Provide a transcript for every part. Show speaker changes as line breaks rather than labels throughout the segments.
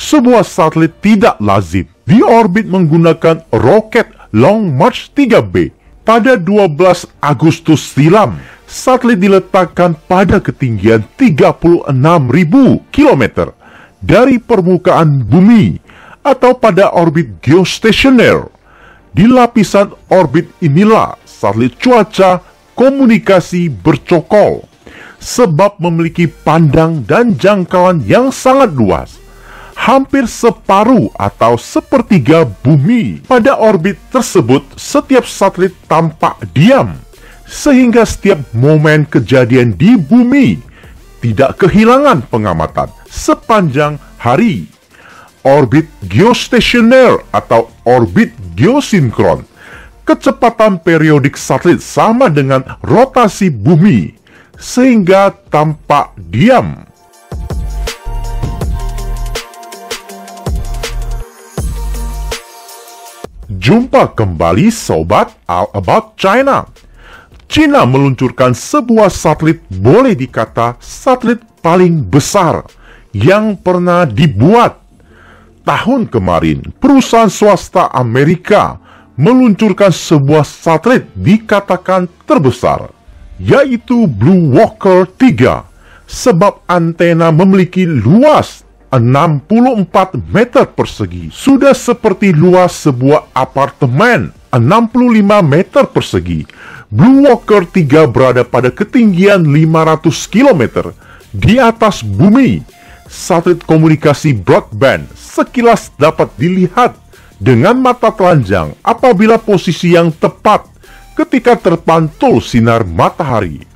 sebuah satelit tidak lazim diorbit menggunakan roket Long March 3B. Pada 12 Agustus silam, satelit diletakkan pada ketinggian 36.000 km dari permukaan bumi atau pada orbit geostasioner. Di lapisan orbit inilah satelit cuaca komunikasi bercokol, sebab memiliki pandang dan jangkauan yang sangat luas. Hampir separuh atau sepertiga bumi pada orbit tersebut, setiap satelit tampak diam, sehingga setiap momen kejadian di bumi tidak kehilangan pengamatan sepanjang hari. Orbit geostasioner atau orbit geosinkron, kecepatan periodik satelit sama dengan rotasi bumi, sehingga tampak diam. Jumpa kembali sobat All About China. China meluncurkan sebuah satelit boleh dikata satelit paling besar yang pernah dibuat. Tahun kemarin, perusahaan swasta Amerika meluncurkan sebuah satelit dikatakan terbesar, yaitu Blue Walker 3, sebab antena memiliki luas 64 meter persegi, sudah seperti luas sebuah apartemen 65 meter persegi. Blue Walker 3 berada pada ketinggian 500 km di atas bumi. Satelit komunikasi broadband sekilas dapat dilihat dengan mata telanjang apabila posisi yang tepat ketika terpantul sinar matahari.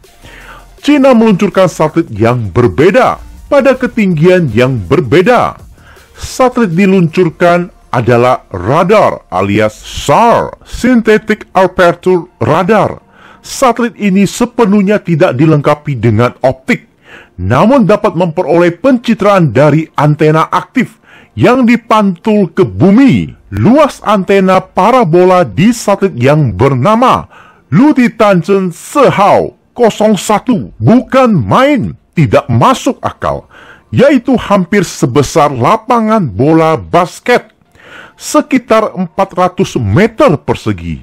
China meluncurkan satelit yang berbeda pada ketinggian yang berbeda. Satelit diluncurkan adalah radar alias SAR, Synthetic Aperture Radar. Satelit ini sepenuhnya tidak dilengkapi dengan optik, namun dapat memperoleh pencitraan dari antena aktif yang dipantul ke bumi. Luas antena parabola di satelit yang bernama Luditanzhen Sehao 01 bukan main, tidak masuk akal, yaitu hampir sebesar lapangan bola basket, sekitar 400 meter persegi,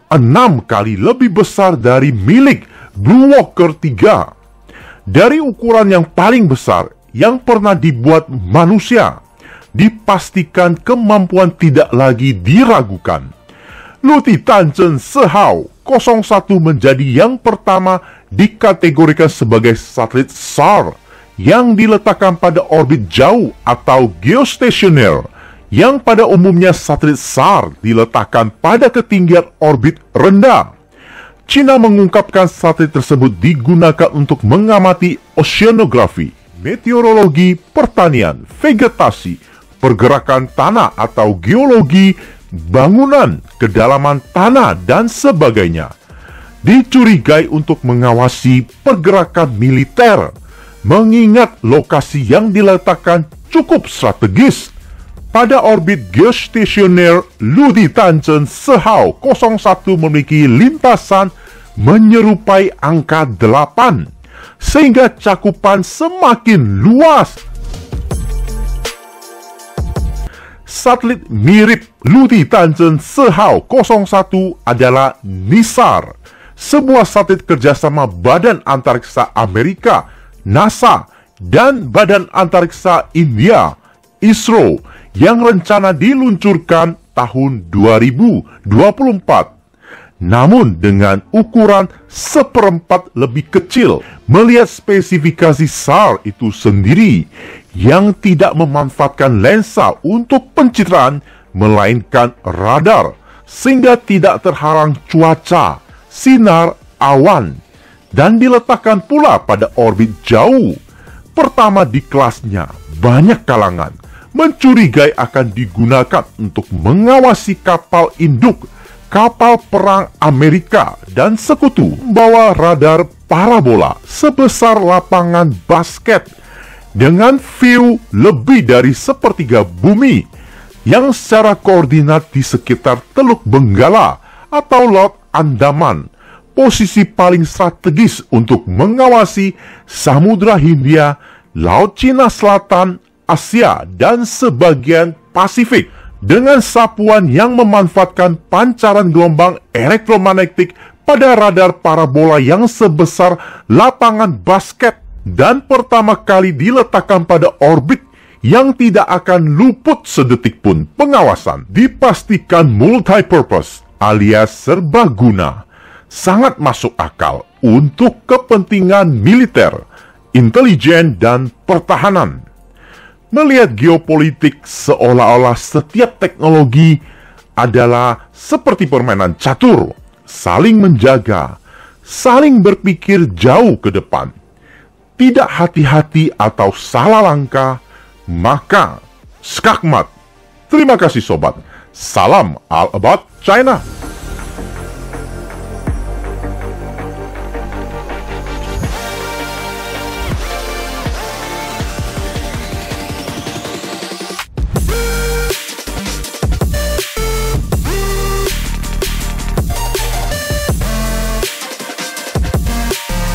6 kali lebih besar dari milik Blue Walker 3. Dari ukuran yang paling besar yang pernah dibuat manusia, dipastikan kemampuan tidak lagi diragukan. Luditanzhen Sehao 01 menjadi yang pertama dikategorikan sebagai satelit SAR yang diletakkan pada orbit jauh atau geostasioner, yang pada umumnya satelit SAR diletakkan pada ketinggian orbit rendah. China mengungkapkan satelit tersebut digunakan untuk mengamati oceanografi, meteorologi, pertanian, vegetasi, pergerakan tanah atau geologi, bangunan, kedalaman tanah, dan sebagainya. Dicurigai untuk mengawasi pergerakan militer, mengingat lokasi yang diletakkan cukup strategis. Pada orbit geostasioner, Luditanzhen Sehao 01 memiliki lintasan menyerupai angka 8, sehingga cakupan semakin luas. Satelit mirip Luditanzhen Sehao 01 adalah NISAR, sebuah satelit kerjasama Badan Antariksa Amerika, NASA, dan Badan Antariksa India, ISRO, yang rencana diluncurkan tahun 2024. Namun dengan ukuran seperempat lebih kecil, melihat spesifikasi SAR itu sendiri, yang tidak memanfaatkan lensa untuk pencitraan, melainkan radar, sehingga tidak terhalang cuaca, sinar, awan, dan diletakkan pula pada orbit jauh. Pertama di kelasnya, banyak kalangan mencurigai akan digunakan untuk mengawasi kapal induk, kapal perang Amerika dan sekutu, membawa radar parabola sebesar lapangan basket dengan view lebih dari sepertiga bumi, yang secara koordinat di sekitar Teluk Benggala atau Laut Andaman, posisi paling strategis untuk mengawasi Samudra Hindia, Laut Cina Selatan, Asia, dan sebagian Pasifik dengan sapuan yang memanfaatkan pancaran gelombang elektromagnetik pada radar parabola yang sebesar lapangan basket dan pertama kali diletakkan pada orbit yang tidak akan luput sedetik pun pengawasan. Dipastikan multipurpose alias serbaguna, sangat masuk akal untuk kepentingan militer, intelijen, dan pertahanan. Melihat geopolitik seolah-olah setiap teknologi adalah seperti permainan catur, saling menjaga, saling berpikir jauh ke depan. Tidak hati-hati atau salah langkah, maka skakmat. Terima kasih sobat. Salam all about China.